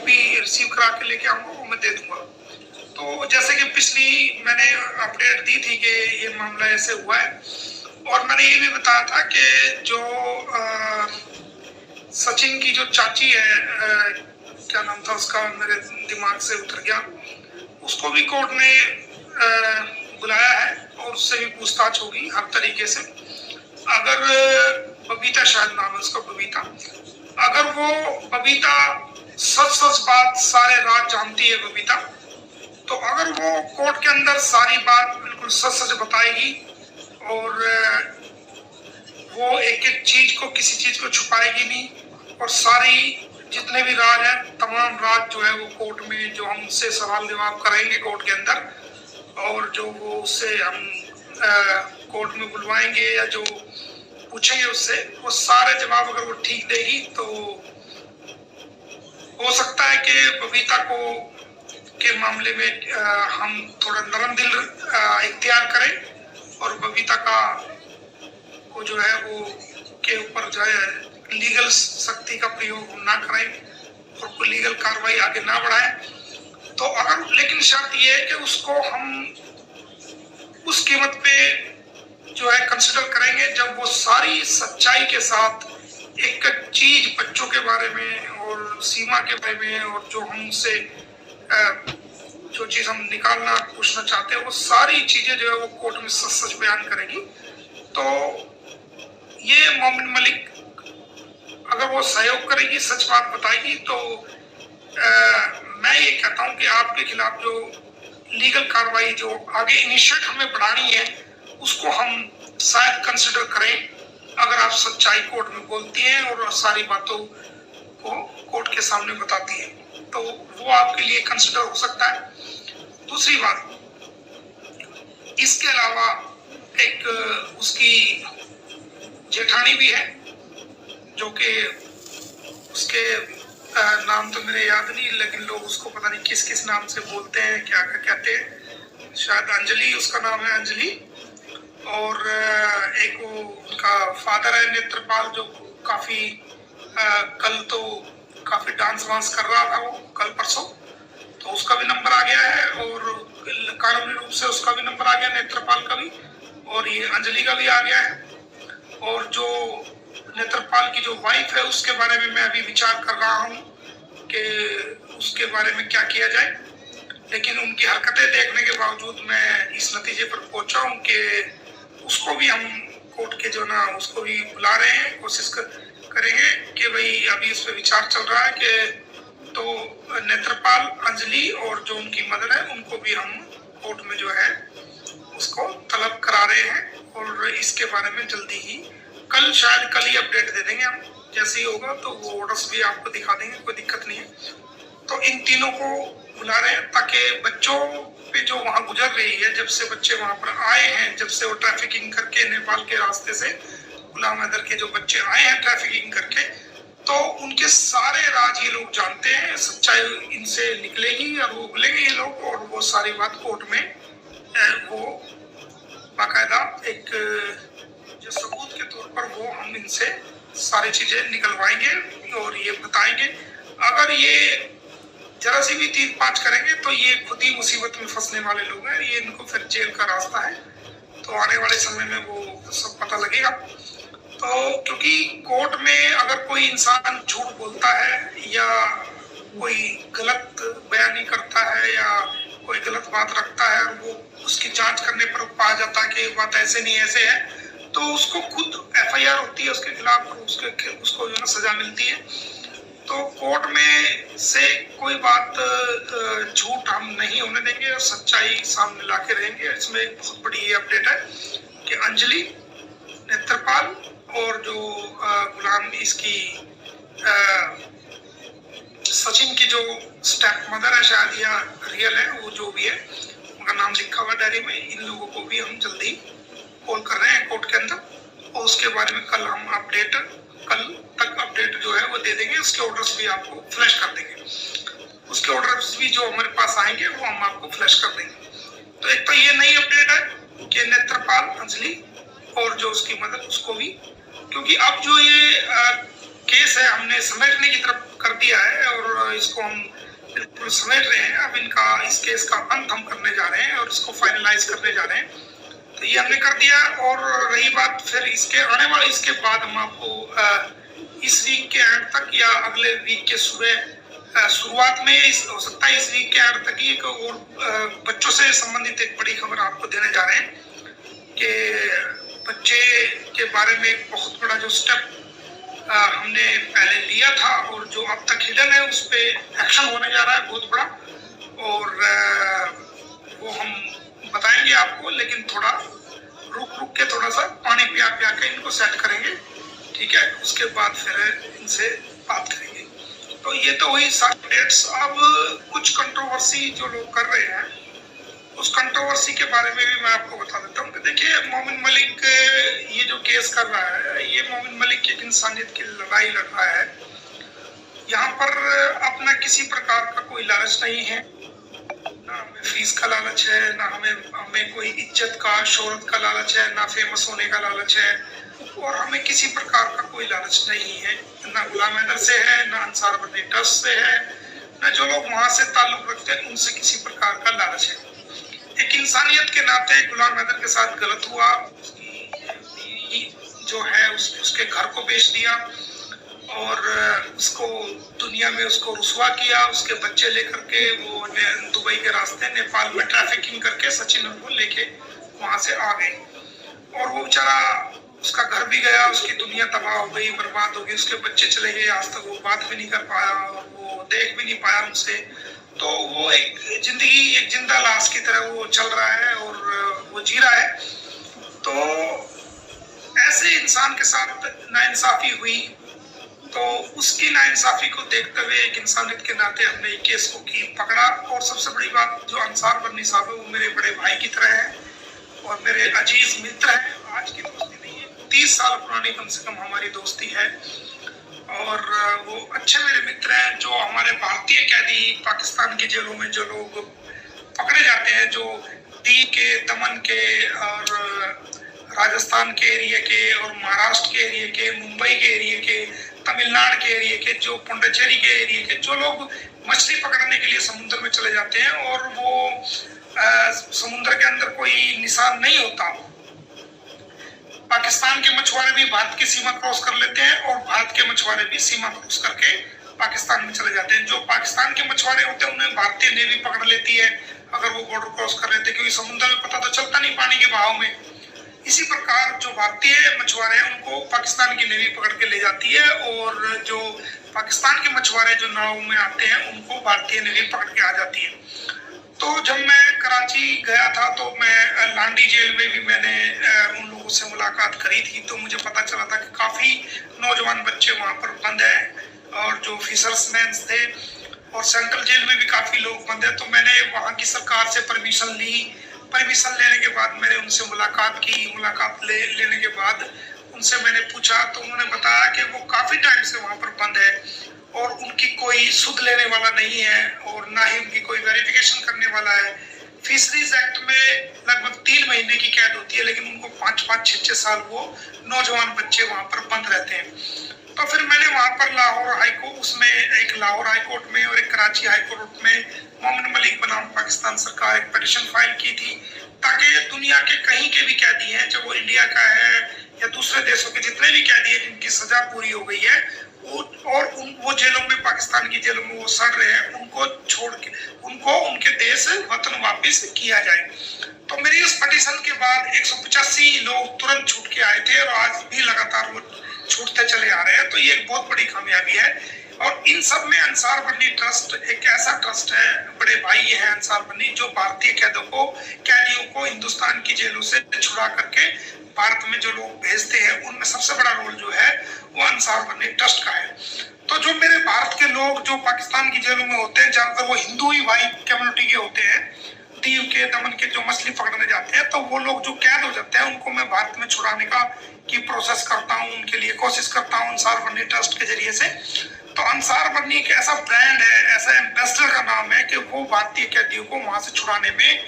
Copy receive करा के लेके आऊंगा, वो मैं दे दूंगा। तो जैसे कि पिछली मैंने अपडेट दी थी कि ये मामला ऐसे हुआ है, और मैंने ये भी बताया था कि जो सचिन की जो चाची है, क्या नाम था उसका, मेरे दिमाग से उतर गया, उसको भी कोर्ट ने बुलाया है और उससे भी पूछताछ होगी हर तरीके से। अगर बबीता, शायद नाम है उसका, बबीता, अगर वो बबीता सच बात सारे रात जानती है बबीता, तो अगर वो कोर्ट के अंदर सारी बात बिल्कुल सच बताएगी और वो एक एक चीज को, किसी चीज को छुपाएगी नहीं, और सारी जितने भी राज हैं, तमाम राज जो है वो कोर्ट में, जो हम उससे सवाल जवाब कराएंगे कोर्ट के अंदर, और जो वो उससे हम कोर्ट में बुलवाएंगे या जो पूछेंगे उससे, वो सारे जवाब अगर वो ठीक देगी तो हो सकता है कि बबीता को के मामले में हम थोड़ा नरम दिल इख्तियार करें और बबीता का को जो है वो के ऊपर जो है लीगल शक्ति का प्रयोग ना करें और कोई लीगल कार्रवाई आगे ना बढ़ाएं। तो अगर, लेकिन शर्त ये है कि उसको हम उस कीमत पे जो है कंसिडर करेंगे जब वो सारी सच्चाई के साथ एक चीज, बच्चों के बारे में और सीमा के बारे में, और जो हमसे जो चीज हम निकालना पूछना चाहते हैं, वो सारी चीजें जो है वो कोर्ट में सच सच बयान करेगी। तो ये मोमिन मलिक अगर वो सहयोग करेगी, सच बात बताएगी, तो मैं ये कहता हूं कि आपके खिलाफ जो लीगल कार्रवाई जो आगे इनिशिएट हमें बढ़ानी है, उसको हम शायद कंसिडर करें अगर आप सच्चाई कोर्ट में बोलती हैं और सारी बातों को कोर्ट के सामने बताती हैं, तो वो आपके लिए कंसिडर हो सकता है। दूसरी बात, इसके अलावा एक उसकी जेठानी भी है, जो कि उसके नाम तो मेरे याद नहीं, लेकिन लोग उसको पता नहीं किस किस नाम से बोलते हैं, क्या क्या कहते हैं, शायद अंजलि उसका नाम है, अंजलि। और एक वो उनका फादर है नेत्रपाल, जो काफी कल तो काफी डांस वांस कर रहा था वो, कल परसों, तो उसका भी नंबर आ गया है, और कानूनी रूप से उसका भी नंबर आ गया, नेत्रपाल का भी, और ये अंजलि का भी आ गया है। और जो नेत्रपाल की जो वाइफ है, उसके बारे में मैं अभी विचार कर रहा हूँ कि उसके बारे में क्या किया जाए, लेकिन उनकी हरकतें देखने के बावजूद मैं इस नतीजे पर पहुंचा हूँ कि उसको भी हम कोर्ट के जो ना, उसको भी बुला रहे हैं, कोशिश करेंगे कि भाई अभी इस पर विचार चल रहा है कि तो नेत्रपाल, अंजलि और जो उनकी मदर है, उनको भी हम कोर्ट में जो है उसको तलब करा रहे हैं, और इसके बारे में जल्दी ही कल, शायद कल ही अपडेट दे देंगे हम, जैसे ही होगा तो वो ऑर्डर्स भी आपको दिखा देंगे, कोई दिक्कत नहीं है। तो इन तीनों को बुला रहे हैं ताकि बच्चों पे जो वहां गुजर रही है, जब से बच्चे वहां पर आए हैं, जब से वो ट्रैफिकिंग करके नेपाल के रास्ते से, गुलाम हैदर के जो बच्चे आए हैं ट्रैफिकिंग करके, तो उनके सारे राज ये लोग जानते हैं, सच्चाई इनसे निकलेगी और वो बोलेंगे ये लोग, और वो सारी बात कोर्ट में वो बाकायदा एक जो सबूत के तौर पर वो हम इनसे सारी चीजें निकलवाएंगे और ये बताएंगे। अगर ये जरा सी भी 3-5 करेंगे तो ये खुद ही मुसीबत में फंसने वाले लोग हैं, ये इनको फिर जेल का रास्ता है, तो आने वाले समय में वो सब पता लगेगा। तो क्योंकि कोर्ट में अगर कोई इंसान झूठ बोलता है या कोई गलत बयानी करता है या कोई गलत बात रखता है और वो उसकी जांच करने पर पाया जाता है कि बात ऐसे नहीं ऐसे है, तो उसको खुद FIR होती है उसके खिलाफ और उसको जो है सजा मिलती है। तो कोर्ट में से कोई बात झूठ हम नहीं होने देंगे और सच्चाई सामने लाके रहेंगे। इसमें एक बहुत बड़ी ये अपडेट है कि अंजलि, नेत्रपाल और जो गुलाम, इसकी सचिन की जो स्टेप मदर है शायद या रियल है, वो जो भी है, उनका नाम लिखा हुआ डायरी में, इन लोगों को भी हम जल्दी कॉल कर रहे हैं कोर्ट के अंदर, और उसके बारे में कल हम कल तक अपडेट जो है वो दे देंगे। उसके ऑर्डर्स भी आपको फ्लैश कर देंगे, उसके ऑर्डर्स भी जो हमारे पास आएंगे वो हम आपको फ्लैश कर देंगे। तो एक तो ये नई अपडेट है कि नेत्रपाल, अंजलि और जो उसकी मदद, उसको भी, क्योंकि अब जो ये केस है हमने समेटने की तरफ कर दिया है और इसको हम बिल्कुल समेट रहे हैं। अब इस केस का अंत हम करने जा रहे हैं और इसको फाइनलाइज करने जा रहे हैं। तो ये हमने कर दिया। और रही बात फिर इसके आने वाले, इसके बाद हम आपको इस वीक के एंड तक या अगले वीक के शुरुआत में, हो सकता है इस वीक के एंड तक ही एक और बच्चों से संबंधित एक बड़ी खबर आपको देने जा रहे हैं कि बच्चे के बारे में एक बहुत बड़ा जो स्टेप हमने पहले लिया था और जो अब तक हिडन है, उस पे एक्शन होने जा रहा है बहुत बड़ा। और वो हम बताएंगे आपको, लेकिन थोड़ा रुक के थोड़ा सा पानी पिया के इनको सेट करेंगे, ठीक है। उसके बाद फिर इनसे बात करेंगे। तो ये तो हुई सारी डेट्स। अब कुछ कंट्रोवर्सी जो लोग कर रहे हैं, उस कंट्रोवर्सी के बारे में भी मैं आपको बता देता हूँ कि देखिए, मोमिन मलिक ये जो केस कर रहा है, ये मोमिन मलिक एक इंसानियत की लड़ाई लड़ रहा है। यहाँ पर अपना किसी प्रकार का कोई लालच नहीं है, ना हमें फीस का लालच है, ना हमें कोई इज्जत का, शोहरत का लालच है, ना फेमस होने का लालच है, और हमें किसी प्रकार का कोई लालच नहीं है। ना गुलाम हैदर से है, ना अंसार बर्नी ट्रस्ट से है, ना जो लोग वहां से ताल्लुक रखते हैं उनसे किसी प्रकार का लालच है। एक इंसानियत के नाते गुलाम हैदर के साथ गलत हुआ, जो है उसके घर को बेच दिया और उसको दुनिया में उसको रुसवा किया। उसके बच्चे लेकर के वो दुबई के रास्ते नेपाल में ट्रैफिकिंग करके सचिन को लेके वहां से आ गए, और वो बेचारा, उसका घर भी गया, उसकी दुनिया तबाह हो गई, बर्बाद हो गई, उसके बच्चे चले गए, आज तक वो बात भी नहीं कर पाया और वो देख भी नहीं पाया उनसे। तो वो एक जिंदगी, एक जिंदा लाश की तरह वो चल रहा है और वो जी रहा है। तो ऐसे इंसान के साथ नाइंसाफी हुई, तो उसकी नाइंसाफी को देखते हुए एक इंसानियत के नाते हमने एक केस को पकड़ा। और सबसे बड़ी बात, जो अंसार बर्नी साहब है, वो मेरे बड़े भाई की तरह है और मेरे अजीज मित्र हैं। आज की दोस्ती नहीं है, 30 साल पुरानी कम से कम हमारी दोस्ती है। और वो अच्छे मेरे मित्र हैं। जो हमारे भारतीय कैदी पाकिस्तान की जेलों में जो लोग पकड़े जाते हैं, जो दीव के, दमन के और राजस्थान के एरिया के और महाराष्ट्र के एरिया के, मुंबई के एरिया के, तमिलनाडु के एरिया के, जो पुंडचेरी के एरिया के, जो लोग मछली पकड़ने के लिए समुद्र में चले जाते हैं और वो समुद्र के अंदर कोई निशान नहीं होता। पाकिस्तान के मछुआरे भी भारत की सीमा क्रॉस कर लेते हैं और भारत के मछुआरे भी सीमा क्रॉस करके पाकिस्तान में चले जाते हैं। जो पाकिस्तान के मछुआरे होते हैं उन्हें भारतीय नेवी पकड़ लेती है अगर वो बॉर्डर क्रॉस कर लेते हैं, क्योंकि समुद्र में पता तो चलता नहीं पानी के बहाव में। इसी प्रकार जो भारतीय मछुआरे हैं उनको पाकिस्तान की नेवी पकड़ के ले जाती है, और जो पाकिस्तान के मछुआरे जो नाव में आते हैं उनको भारतीय नेवी पकड़ के आ जाती है। तो जब मैं कराची गया था तो मैं लांडी जेल में भी मैंने उन लोगों से मुलाकात करी थी। तो मुझे पता चला था कि काफ़ी नौजवान बच्चे वहाँ पर बंद हैं और जो फिशर्समैन थे, और सेंट्रल जेल में भी काफ़ी लोग बंद हैं। तो मैंने वहाँ की सरकार से परमिशन ली। परमिशन लेने के बाद मैंने उनसे मुलाकात की। मुलाकात लेने के बाद उनसे मैंने पूछा तो उन्होंने बताया कि वो काफ़ी टाइम से वहाँ पर बंद है और उनकी कोई सुध लेने वाला नहीं है और ना ही उनकी कोई वेरिफिकेशन करने वाला है। फिशरीज एक्ट में लगभग 3 महीने की कैद होती है, लेकिन उनको 5-5, 6-6 साल वो नौजवान बच्चे वहाँ पर बंद रहते हैं। तो फिर मैंने वहाँ पर लाहौर हाईकोर्ट, उसमें एक लाहौर हाईकोर्ट में और एक कराची हाईकोर्ट में मोमिन मलिक बनाम पाकिस्तान सरकार एक पिटीशन फाइल की थी, ताकि दुनिया के कहीं के भी कैदी हैं, चाहे वो इंडिया का है या दूसरे देशों के जितने भी कैदी हैं जिनकी सजा पूरी हो गई है, और वो जेलों में, पाकिस्तान की जेलों में वो सड़ रहे हैं, उनको छोड़ के उनको उनके देश वतन वापस किया जाए। तो मेरी इस पिटीशन के बाद 185 लोग तुरंत छूट के आए थे और आज भी लगातार वो छूटते चले आ रहे हैं। तो ये एक बहुत बड़ी कामयाबी है। और इन सब में अंसार बर्नी ट्रस्ट एक ऐसा ट्रस्ट है, बड़े भाई ये है अंसार बर्नी, जो भारतीय कैदियों को हिंदुस्तान की जेलों से छुड़ा करके भारत में जो लोग भेजते हैं, उनमें सबसे बड़ा रोल जो है वो अंसार बर्नी ट्रस्ट का है। तो जो मेरे भारत के लोग जो पाकिस्तान की जेलों में होते हैं, ज्यादातर वो हिंदू ही भाई कम्युनिटी के होते हैं, दीव के, दमन के, जो मछली पकड़ने जाते हैं, तो वो लोग जो कैद हो जाते हैं उनको मैं भारत में छुड़ाने की प्रोसेस करता हूँ, उनके लिए कोशिश करता हूँ अंसार बर्नी ट्रस्ट के जरिए से। तो अंसार बर्नी एक ऐसा ब्रांड है, ऐसा एम्बेसडर का नाम है कि वो भारतीय कैदियों को वहां से छुड़ाने में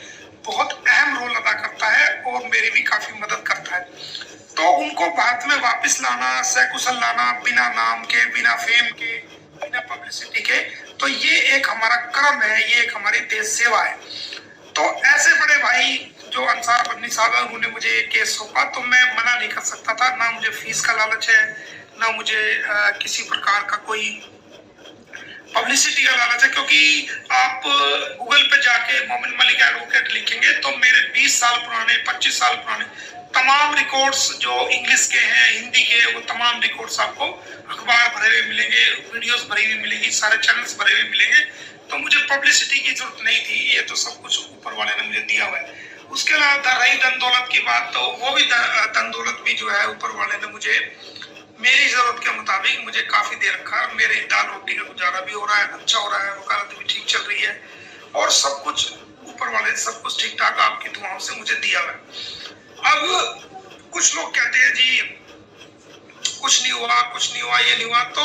बहुत अहम रोल अदा करता है और मेरी भी काफी मदद करता है। तो उनको भारत में वापस लाना, सकुशल लाना, बिना नाम के, बिना फेम के, बिना पब्लिसिटी के। तो ये एक हमारा कर्म है, ये एक हमारी देश सेवा है। तो ऐसे बड़े भाई जो अंसार बन्नी साहब है, उन्होंने मुझे ये केस सौंपा, तो मैं मना नहीं कर सकता था। ना मुझे फीस का लालच है, ना मुझे किसी प्रकार का कोई पब्लिसिटी का लालच है, क्योंकि आप गूगल पे जाके मोमिन मलिक एडवोकेट लिखेंगे तो मेरे 20 साल पुराने, 25 साल पुराने तमाम रिकॉर्ड्स जो इंग्लिश के हैं, हिंदी के, वो तमाम रिकॉर्ड्स आपको अखबार भरे हुए मिलेंगे, वीडियोस भरी हुई मिलेगी, सारे चैनल्स भरे हुए मिलेंगे। तो मुझे पब्लिसिटी की जरूरत नहीं थी, ये तो सब कुछ ऊपर वाले ने मुझे दिया हुआ है। उसके अलावा रही धन दौलत की बात, तो वो भी धन दौलत भी जो है ऊपर वाले ने मुझे मेरी जरूरत के मुताबिक मुझे काफी दे रखा है। मेरे दाल रोटी का गुजारा भी हो रहा है, अच्छा हो रहा है, वकालत भी ठीक चल रही है, और सब कुछ ऊपर वाले ने सब कुछ ठीक ठाक आपकी दुआओं से मुझे दिया हुआ है। अब कुछ लोग कहते हैं जी कुछ नहीं हुआ, कुछ नहीं हुआ, ये नहीं हुआ। तो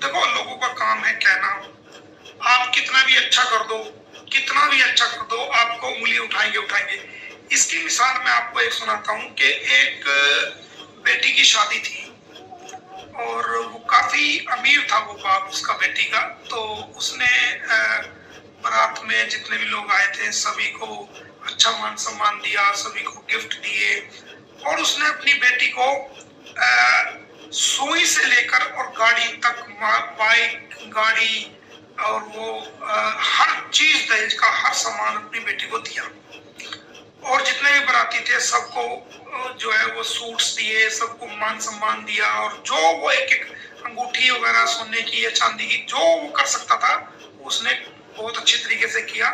देखो, लोगों का काम है कहना। आप कितना भी अच्छा कर दो, कितना भी अच्छा कर दो, आपको उंगली उठाएंगे उठाएंगे। इसकी मिसाल मैं आपको एक सुनाता हूँ कि एक बेटी की शादी थी और वो काफी अमीर था वो बाप उसका बेटी का। तो उसने बारात में जितने भी लोग आए थे सभी को अच्छा मान सम्मान दिया, सभी को गिफ्ट दिए, और उसने अपनी बेटी को सुई से लेकर और गाड़ी तक, बाइक, गाड़ी, और वो हर चीज दहेज का हर सामान अपनी बेटी को दिया। और जितने भी बाराती थे सबको जो है वो सूट्स दिए, सबको मान सम्मान दिया, और जो वो एक एक अंगूठी वगैरह सोने की या चांदी की जो वो कर सकता था उसने बहुत अच्छी तरीके से किया।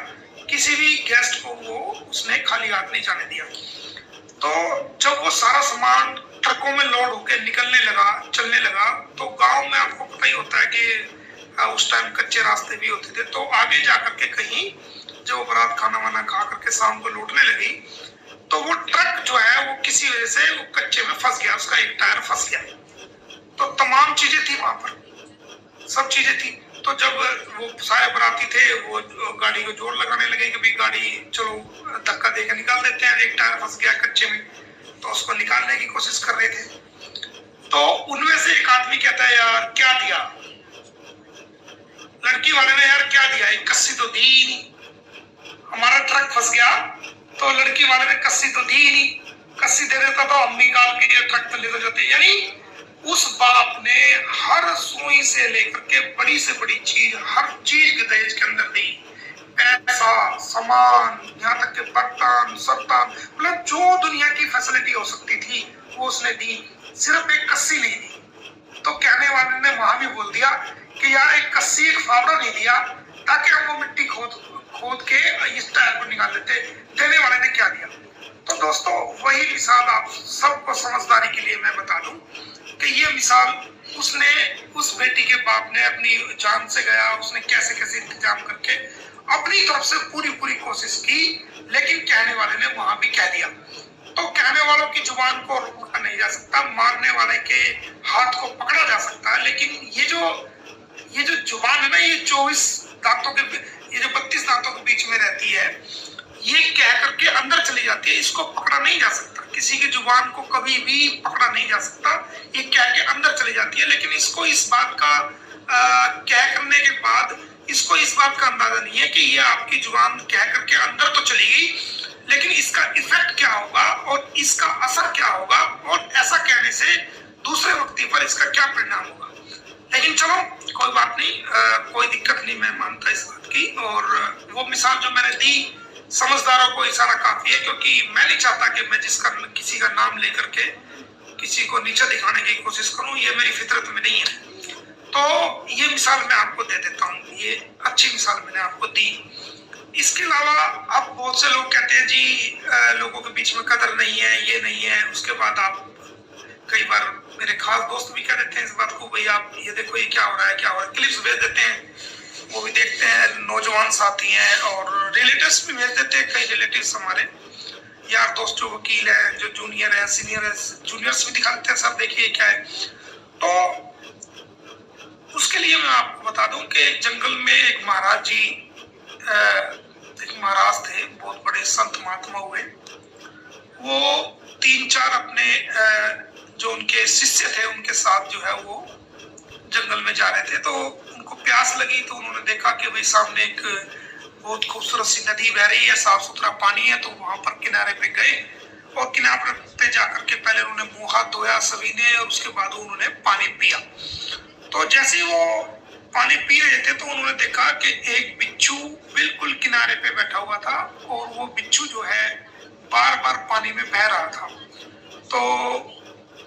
किसी भी गेस्ट को वो उसने खाली हाथ नहीं जाने दिया। तो जब वो सारा सामान ट्रकों में लोड होकर निकलने लगा, चलने लगा, तो गांव में आपको पता ही होता है कि उस टाइम कच्चे रास्ते भी होते थे। तो आगे जाकर के कहीं जब बारात खाना वाना खा करके शाम को लौटने लगी, तो वो ट्रक जो है वो किसी वजह से वो कच्चे में फंस गया, उसका एक टायर फंस गया। तो तमाम चीजें थी वहां पर, सब चीजें थी। तो जब वो सारे बाराती थे वो गाड़ी को जोर लगाने लगे कि भाई गाड़ी चलो धक्का देकर निकाल देते हैं, एक टायर फंस गया कच्चे में, तो उसको निकालने की कोशिश कर रहे थे। तो उनमें से एक आदमी कहता है यार क्या दिया, लड़की वाले ने यार क्या दिया, एक कस्सी तो दी ही नहीं, हमारा ट्रक फंस गया तो लड़की वाले ने कस्सी तो दी ही नहीं, कस्सी दे देता तो हम निकाल के ये ट्रक ले जाते। यानी उस बाप ने हर सुई से लेकर के बड़ी से बड़ी चीज, हर चीज दहेज के अंदर दी, पैसा, सामान, यहाँ तक के बर्तन, सर्तन, मतलब जो दुनिया की फैसिलिटी हो सकती थी वो उसने दी, सिर्फ एक कस्सी नहीं दी। तो कहने वाले ने वहां भी बोल दिया कि यार एक कस्सी, एक फावड़ा नहीं दिया ताकि हम वो मिट्टी खोद के इस टायर को निकाल देते। देने वाले ने क्या दिया। तो दोस्तों वही मिसाल आप सबको समझदारी के लिए मैं बता दूं कि ये मिसाल उसने, उस बेटी के बाप ने अपनी जान से गया, उसने कैसे कैसे इंतजाम करके अपनी तरफ से पूरी कोशिश की, लेकिन कहने वाले ने वहां भी कह दिया। तो कहने वालों की जुबान को रोका नहीं जा सकता, मारने वाले के हाथ को पकड़ा जा सकता है, लेकिन ये जो जुबान है ना, ये 24 दांतों के, ये जो 32 दांतों के बीच में रहती है, ये कह करके अंदर चली जाती है, इसको पकड़ा नहीं जा सकता। किसी की जुबान को कभी भी पकड़ा नहीं जा सकता, ये कह के अंदर चली जाती है। लेकिन इसको इस बात का कह करने के बाद इसको इस बात का अंदाजा नहीं है कि ये आपकी जुबान कह करके अंदर तो चली गई, लेकिन इसका इफेक्ट क्या होगा और इसका असर क्या होगा, और ऐसा कहने से दूसरे व्यक्ति पर इसका क्या परिणाम होगा। लेकिन चलो कोई बात नहीं, कोई दिक्कत नहीं, मैं मानता इस बात की। और वो मिसाल जो मैंने दी, समझदारों को इशारा काफी है, क्योंकि मैं नहीं चाहता कि मैं किसी का नाम लेकर के किसी को नीचा दिखाने की कोशिश करूं, ये मेरी फितरत में नहीं है। तो ये मिसाल मैं आपको दे देता हूँ, ये अच्छी मिसाल मैंने आपको दी। इसके अलावा अब बहुत से लोग कहते हैं जी लोगों के बीच में कदर नहीं है, ये नहीं है। उसके बाद आप कई बार, मेरे खास दोस्त भी कह देते हैं इस बात को, भाई आप ये देखो ये क्या हो रहा है, क्या हो रहा है, क्लिप्स भेज देते हैं, वो भी देखते हैं, नौजवान साथी हैं, और रिलेटिव्स भी भेज देते हैं। कई रिलेटिव्स हमारे यार दोस्त जो वकील है, जो जूनियर है, सीनियर है, जूनियर्स भी दिखाते हैं, सब देखिए क्या है। तो उसके लिए मैं आपको बता दूं कि जंगल में एक महाराज जी, एक महाराज थे, बहुत बड़े संत महात्मा हुए। वो 3-4 अपने जो उनके शिष्य थे उनके साथ जो है वो जंगल में जा रहे थे। तो उनको प्यास लगी तो उन्होंने देखा कि भाई सामने एक बहुत खूबसूरत सी नदी बह रही है, साफ सुथरा पानी है, तो वहां पर किनारे पे गए और किनारे पे जाकर के पहले उन्होंने मुंह हाथ धोया सभी ने, और उसके बाद उन्होंने पानी पिया। तो जैसे ही वो पानी पी रहे थे तो उन्होंने देखा कि एक बिच्छू बिल्कुल किनारे पे बैठा हुआ था, और वो बिच्छू जो है बार बार पानी में बह रहा था। तो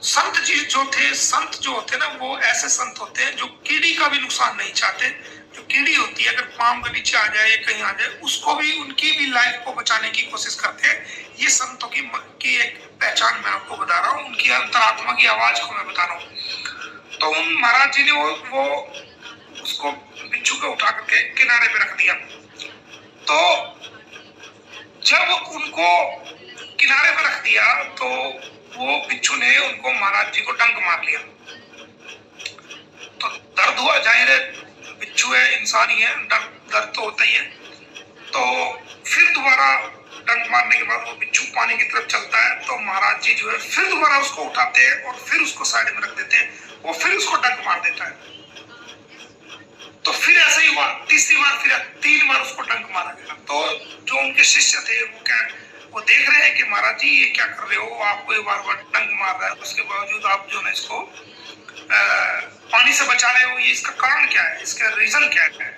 संत जी जो थे, संत जो होते ना, वो ऐसे संत होते हैं जो कीड़ी का भी नुकसान नहीं चाहते। जो कीड़ी होती है, अगर पाम के नीचे आ जाए, कहीं आ जाए, उसको भी, उनकी भी लाइफ को बचाने की कोशिश करते हैं। ये संतों की एक पहचान मैं आपको बता रहा हूँ, उनकी अंतरात्मा की आवाज को मैं बता रहा हूँ। तो उन महाराज जी ने वो उसको बिच्छू को उठा करके किनारे पे रख दिया। तो जब उनको किनारे पे रख दिया तो वो बिच्छू ने उनको महाराज जी को डंक मार लिया। तो दर्द हुआ, जाहिर है बिच्छू है, इंसान ही है, दर्द तो होता ही है। तो फिर दोबारा डंक मारने के बाद वो बिच्छू पानी की तरफ चलता है, तो महाराज जी जो है फिर दोबारा उसको उठाते हैं और फिर उसको साइड में रख देते हैं, वो फिर उसको डंक मार देता है। तो फिर ऐसा ही हुआ, तीसरी बार फिर 3 बार उसको डंक मारा गया। तो जो उनके शिष्य थे वो देख रहे हैं कि महाराज जी ये क्या कर रहे हो, आपको ये बार बार डंक मार रहा है, उसके बावजूद आप जो है इसको पानी से बचा रहे हो, ये इसका कारण क्या है, इसका रीजन क्या है।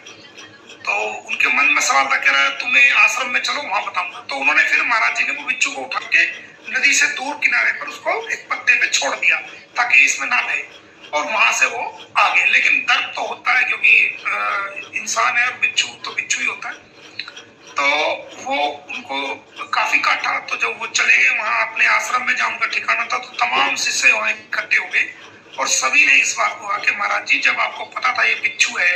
तो उनके मन में सवाल था, कह रहा है तुम्हें आश्रम में चलो, वहां बताऊंगा। तो उन्होंने फिर महाराज जी ने वो बिच्छू को उठा के नदी से दूर किनारे पर उसको एक पत्ते पे छोड़ दिया ताकि इसमें ना बहे, और वहां से वो आ गए। लेकिन दर्द तो होता है क्योंकि इंसान है और बिच्छू तो बिच्छू ही होता है। तो वो उनको काफी काटा। तो जब वो चले गए वहां अपने आश्रम में जहाँ उनका ठिकाना था, तो तमाम शिष्य वहां इकट्ठे हो गए और सभी ने इस बात को कहा कि महाराज जी, जब आपको पता था ये बिच्छू है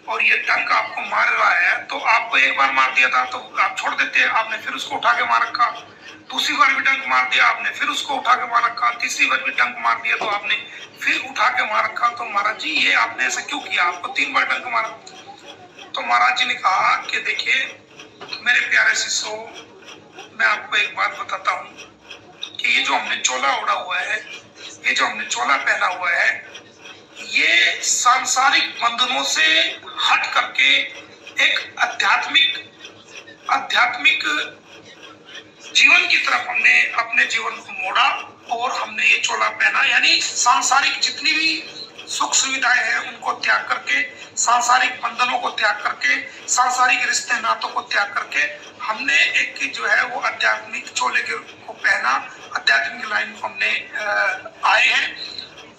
और ये डंक आपको मार रहा है, तो आपको एक बार मार दिया था तो आप छोड़ देते, आपने फिर उसको उठा के मार रखा। दूसरी बार भी डंक मार दिया आपने, फिर उसको उठा के मार रखा। तीसरी बार भी डंक मार दिया तो आपने फिर उठा के मार रखा। तो महाराज जी ये आपने ऐसा क्यों किया, आपको 3 बार डंक मारा। तो महाराज जी ने कहा कि देखिए मेरे प्यारे शिष्यों, मैं आपको एक बात बताता हूँ कि ये जो हमने चोला ओढ़ा हुआ है, ये जो हमने चोला पहना हुआ है, ये सांसारिक बंधनों से हट करके एक आध्यात्मिक जीवन की तरफ हमने अपने जीवन को मोड़ा और हमने ये चोला पहना। यानी सांसारिक जितनी भी सुख सुविधाएं हैं उनको त्याग करके, सांसारिक बंधनों को त्याग करके, सांसारिक रिश्ते नातों को त्याग करके हमने एक जो है वो आध्यात्मिक चोले को पहना, आध्यात्मिक लाइन को हमने आए हैं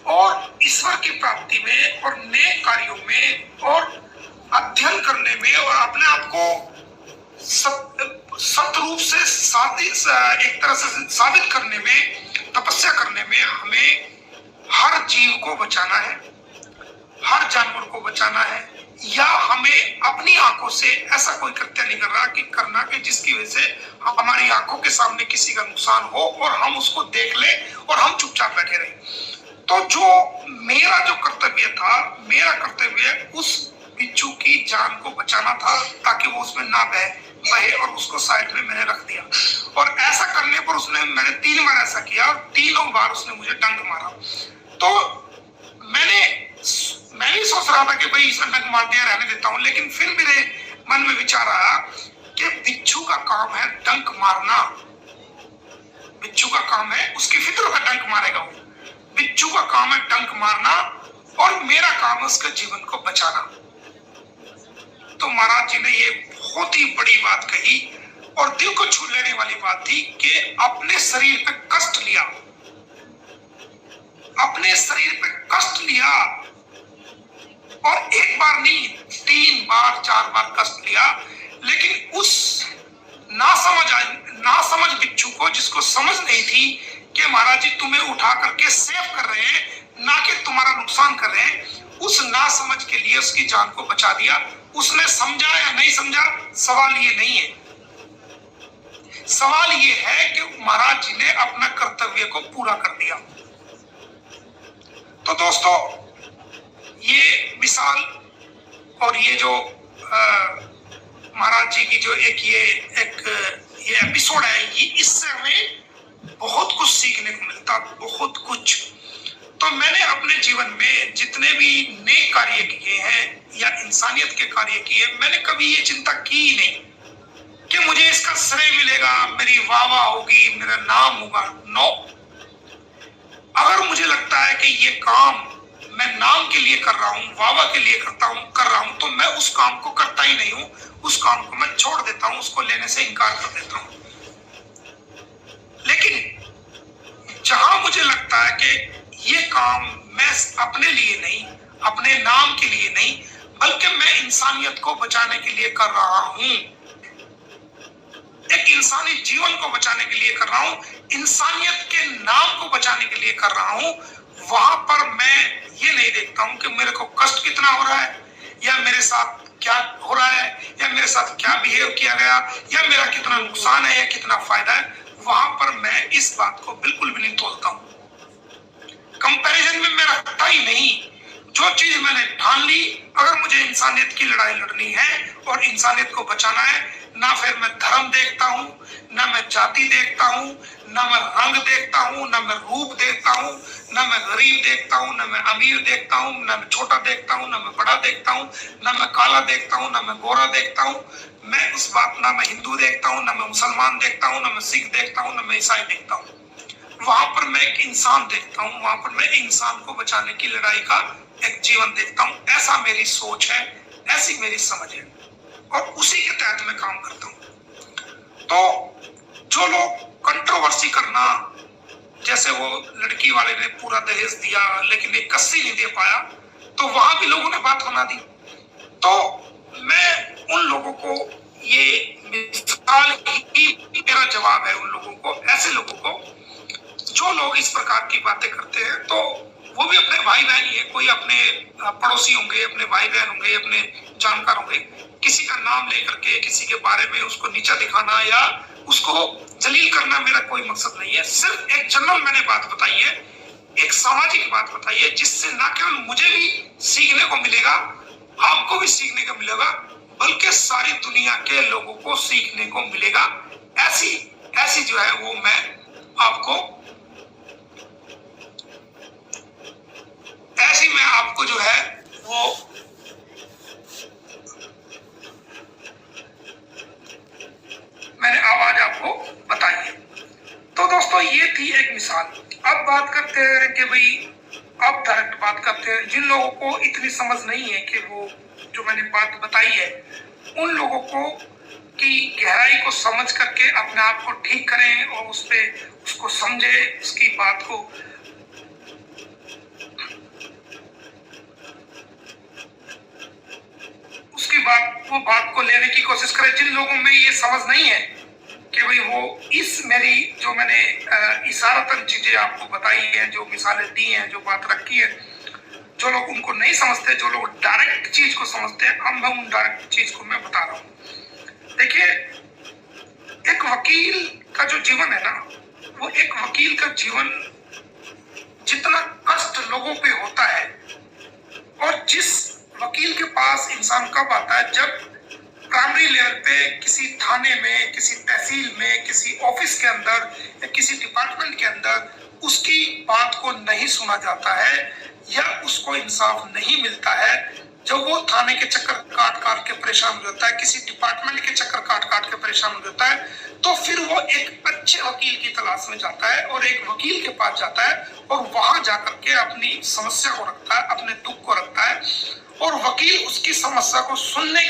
और ईश्वर की प्राप्ति में और नेक कार्यों में और अध्ययन करने में और अपने आप को सत रूप से एक तरह से साबित करने में, तपस्या करने में हमें हर जीव को बचाना है, हर जानवर को बचाना है, या हमें अपनी आंखों से ऐसा कोई कृत्य नहीं करना कि जिसकी वजह से हमारी आंखों के सामने किसी का नुकसान हो और हम उसको देख ले और हम चुपचाप बैठे रहे। तो जो मेरा जो कर्तव्य था, मेरा कर्तव्य उस बिच्छू की जान को बचाना था ताकि वो उसमें ना बहे, और उसको साइड में मैंने रख दिया। और ऐसा करने पर मैंने 3 बार ऐसा किया और तीनों बार उसने मुझे डंक मारा। तो मैं भी सोच रहा था कि भाई इसने डंक मार दिया, रहने देता हूँ, लेकिन फिर मेरे मन में विचार आया कि बिच्छू का काम है डंक मारना, बिच्छू का काम है, उसकी फिक्र का डंक मारेगा वो, बिच्छू का काम है डंक मारना और मेरा काम है उसके जीवन को बचाना। तो महाराज जी ने ये बहुत ही बड़ी बात कही और दिल को छू लेने वाली बात थी कि अपने शरीर पे कष्ट लिया, अपने शरीर पे कष्ट लिया, और एक बार नहीं 3 बार 4 बार कष्ट लिया, लेकिन उस नासमझ बिच्छू को, जिसको समझ नहीं थी कि महाराज जी तुम्हें उठा करके सेव कर रहे हैं, ना कि तुम्हारा नुकसान कर रहे हैं, उस नासमझ के लिए उसकी जान को बचा दिया। उसने समझा या नहीं समझा, सवाल ये नहीं है, सवाल ये है कि महाराज जी ने अपना कर्तव्य को पूरा कर दिया। तो दोस्तों, ये मिसाल और ये जो महाराज जी की जो ये एपिसोड है, ये इससे हमें बहुत कुछ सीखने को मिलता, बहुत कुछ। तो मैंने अपने जीवन में जितने भी नेक कार्य किए हैं या इंसानियत के कार्य किए, मैंने कभी ये चिंता की ही नहीं कि मुझे इसका श्रेय मिलेगा, मेरी वाहवाह होगी, मेरा नाम होगा। नो, अगर मुझे लगता है कि ये काम मैं नाम के लिए कर रहा हूँ, वाहवाह के लिए कर रहा हूँ, तो मैं उस काम को करता ही नहीं हूँ। उस काम को मैं छोड़ देता हूँ, उसको लेने से इनकार कर देता हूँ। लेकिन जहां मुझे लगता है कि ये काम मैं अपने लिए नहीं, अपने नाम के लिए नहीं, बल्कि मैं इंसानियत को बचाने के लिए कर रहा हूं, एक इंसानी जीवन को बचाने के लिए कर रहा हूं, इंसानियत के नाम को बचाने के लिए कर रहा हूं, वहां पर मैं ये नहीं देखता हूं कि मेरे को कष्ट कितना हो रहा है, या मेरे साथ क्या हो रहा है, या मेरे साथ क्या बिहेव किया गया, या मेरा कितना नुकसान है या कितना फायदा है। वहां पर मैं इस बात को बिल्कुल भी नहीं तोलता हूं, कंपैरिजन में मैं रखता ही नहीं। जो चीज मैंने ठान ली, अगर मुझे इंसानियत की लड़ाई लड़नी है और इंसानियत को बचाना है, ना फिर मैं धर्म देखता हूँ, ना मैं जाति देखता हूँ, ना मैं रंग देखता हूँ, ना मैं रूप देखता हूँ, ना मैं गरीब देखता हूँ, ना मैं अमीर देखता हूँ, ना मैं छोटा देखता हूँ, ना मैं बड़ा देखता हूँ, ना मैं काला देखता हूँ, ना मैं गोरा देखता हूँ। मैं उस बात, ना मैं हिंदू देखता हूँ, ना मैं मुसलमान देखता हूँ, ना मैं सिख देखता हूँ, ना मैं ईसाई देखता हूँ। वहां पर मैं एक इंसान देखता हूँ, वहां पर मैं इंसान को बचाने की लड़ाई का एक जीवन देखता हूँ। ऐसा मेरी सोच है, ऐसी मेरी समझ है, और उसी के तहत मैं काम करता हूँ। तो जो लोग कंट्रोवर्सी करना, जैसे वो लड़की वाले ने पूरा दहेज दिया लेकिन एक कस्सी नहीं दे पाया, तो वहां भी लोगों ने बात बना दी। तो मैं उन लोगों को, ये मिसाल ही मेरा जवाब है उन लोगों को, ऐसे लोगों को जो लोग इस प्रकार की बातें करते हैं। तो वो भी अपने भाई बहन ही है, कोई अपने पड़ोसी होंगे, अपने भाई बहन होंगे, अपने जानकार होंगे। किसी का नाम लेकर के किसी के बारे में उसको नीचा दिखाना या उसको जलील करना मेरा कोई मकसद नहीं है। सिर्फ एक जनरल मैंने बात बताई है, एक सामाजिक बात बताई है, जिससे न केवल मुझे भी सीखने को मिलेगा, आपको भी सीखने को मिलेगा, बल्कि सारी दुनिया के लोगों को सीखने को मिलेगा। ऐसी जो है वो मैं आपको जो है वो मैंने आवाज आपको बताई है। तो दोस्तों, ये थी एक मिसाल। अब बात करते हैं कि भाई, अब डायरेक्ट बात करते हैं जिन लोगों को इतनी समझ नहीं है कि वो जो मैंने बात बताई है, उन लोगों को की गहराई को समझ करके अपने आप को ठीक करें और उसको समझे, उसकी बात को वो बात को लेने की कोशिश करें। जिन लोगों में ये समझ नहीं है कि भाई वो इस मेरी जो मैंने इशारतन चीजें आपको बताई है, जो मिसालें दी हैं, जो बात रखी है, जो लोग उनको नहीं समझते, जो लोग डायरेक्ट चीज को समझते हैं, अब मैं उन डायरेक्ट चीज को मैं बता रहा हूँ। देखिए, एक वकील का जो जीवन है ना, वो एक वकील का जीवन जितना कष्ट लोगों पे होता है, और जिस वकील के पास इंसान कब आता है, जब प्राइमरी लेवल पे किसी थाने में, किसी तहसील में, किसी ऑफिस के अंदर या किसी डिपार्टमेंट के अंदर उसकी बात को नहीं सुना जाता है या उसको इंसाफ नहीं मिलता है, जब वो थाने के चक्कर काट के परेशान हो जाता है, किसी डिपार्टमेंट के चक्कर काट के परेशान हो जाता है, तो फिर वो एक अच्छे वकील की तलाश में जाता है और एक वकील के पास जाता है और वहां जाकर के अपनी समस्या को रखता है, अपने दुख को रखता है, और वकील उसकी समस्या को सुनने के